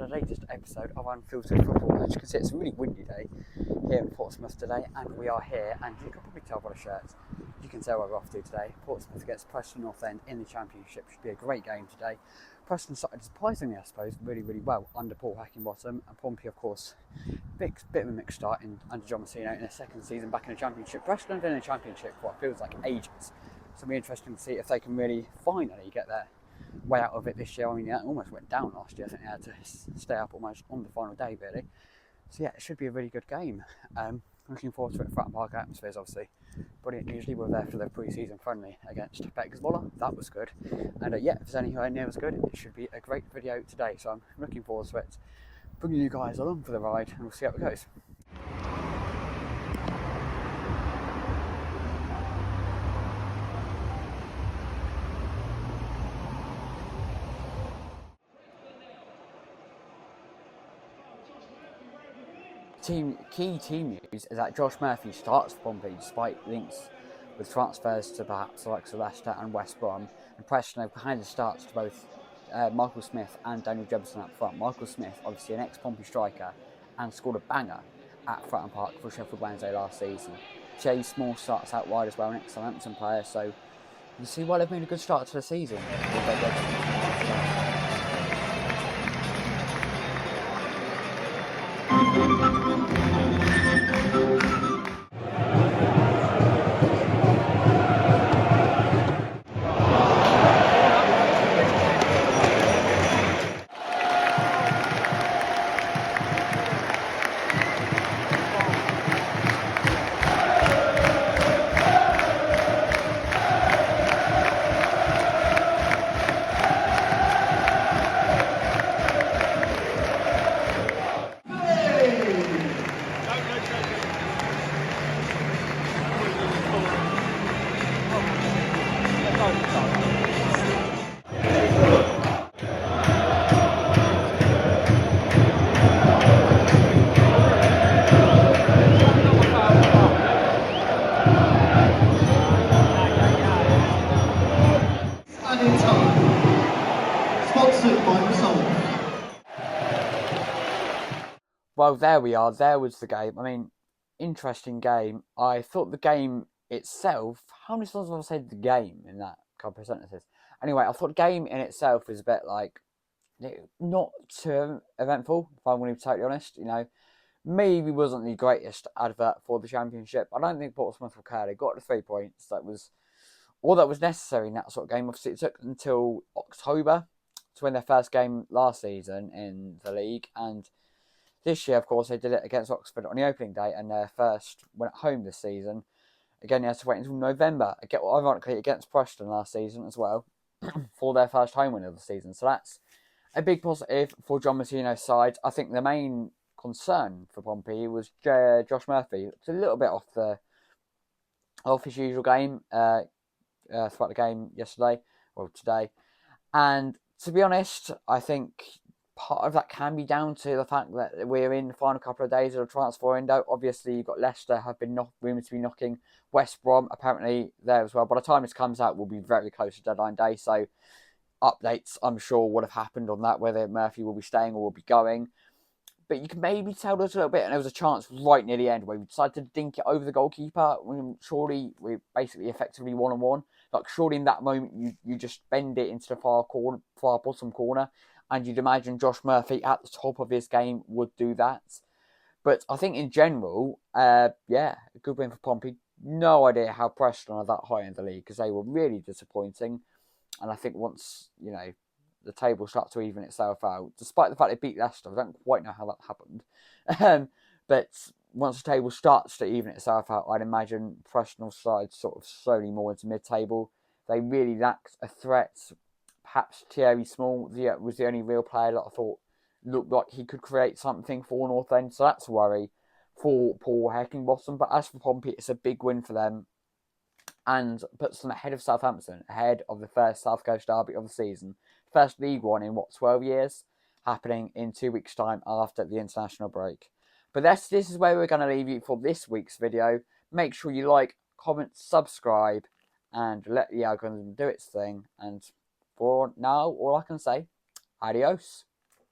the latest episode of Unfiltered Football. As you can see, it's a really windy day here in Portsmouth today, and we are here, and you can probably tell by the shirts, you can tell where we're off to today. Portsmouth against Preston North End in the Championship. Should be a great game today. Preston started surprisingly, I suppose, really well under Paul Heckingbottom, and Pompey, of course, bit of a mixed start under John Messino in their second season back in the Championship. Preston have been in the Championship for what feels like ages, so it'll be interesting to see if they can really finally get their way out of it this year. I mean, it almost went down last year. I think they had to stay up almost on the final day, really. So yeah, it should be a really good game. Looking forward to it. Fratton Park atmosphere is obviously brilliant. Usually we're there for the pre-season friendly against Beckers-Waller. That was good. And yeah, if there's anywhere near as good, it should be a great video today. So I'm looking forward to it. Bringing you guys along for the ride, and we'll see how it goes. Key team news is that Josh Murphy starts for Pompey despite links with transfers to perhaps the likes of Leicester and West Brom, and Preston have handed starts to both Michael Smith and Daniel Jefferson up front. Michael Smith, obviously an ex-Pompey striker, and scored a banger at Fratton Park for Sheffield Wednesday last season. Jay Small starts out wide as well, an ex-Southampton player, so you see why they've made a good start to the season. Well, there we are. There was the game. I mean, interesting game. I thought the game itself... How many times have I said the game in that couple of sentences? Anyway, I thought the game in itself was a bit like... not too eventful, if I'm going to be totally honest. You know, maybe wasn't the greatest advert for the Championship. I don't think Portsmouth will care. They got the 3 points. That was all that was necessary in that sort of game. Obviously, it took until October to win their first game last season in the league, and this year, of course, they did it against Oxford on the opening day, and their first win at home this season. Again, they had to wait until November, ironically, against Preston last season as well, for their first home win of the season. So that's a big positive for John Messino's side. I think the main concern for Pompey was Josh Murphy. It's a little bit off his usual game throughout the game yesterday, or today. And to be honest, I think part of that can be down to the fact that we're in the final couple of days of the transfer window. Obviously, you've got Leicester have been rumoured to be knocking West Brom apparently there as well. By the time this comes out, we'll be very close to deadline day. So updates, I'm sure, would have happened on that, whether Murphy will be staying or will be going. But you can maybe tell us a little bit, and there was a chance right near the end where we decided to dink it over the goalkeeper. Surely we're basically effectively one-on-one. Like, surely in that moment, you just bend it into the far bottom corner. And you'd imagine Josh Murphy at the top of his game would do that. But I think in general, a good win for Pompey. No idea how Preston are that high in the league, because they were really disappointing. And I think once, the table starts to even itself out, despite the fact they beat Leicester, I don't quite know how that happened. But once the table starts to even itself out, I'd imagine Preston will slide sort of slowly more into mid-table. They really lacked a threat. Perhaps Thierry Small was the only real player that I thought looked like he could create something for North End. So that's a worry for Paul Heckingbottom. But as for Pompey, it's a big win for them and puts them ahead of Southampton, ahead of the first South Coast derby of the season. First League One in, 12 years? Happening in 2 weeks' time after the international break. But this is where we're going to leave you for this week's video. Make sure you like, comment, subscribe, and let the algorithm do its thing. And for now, all I can say, adios.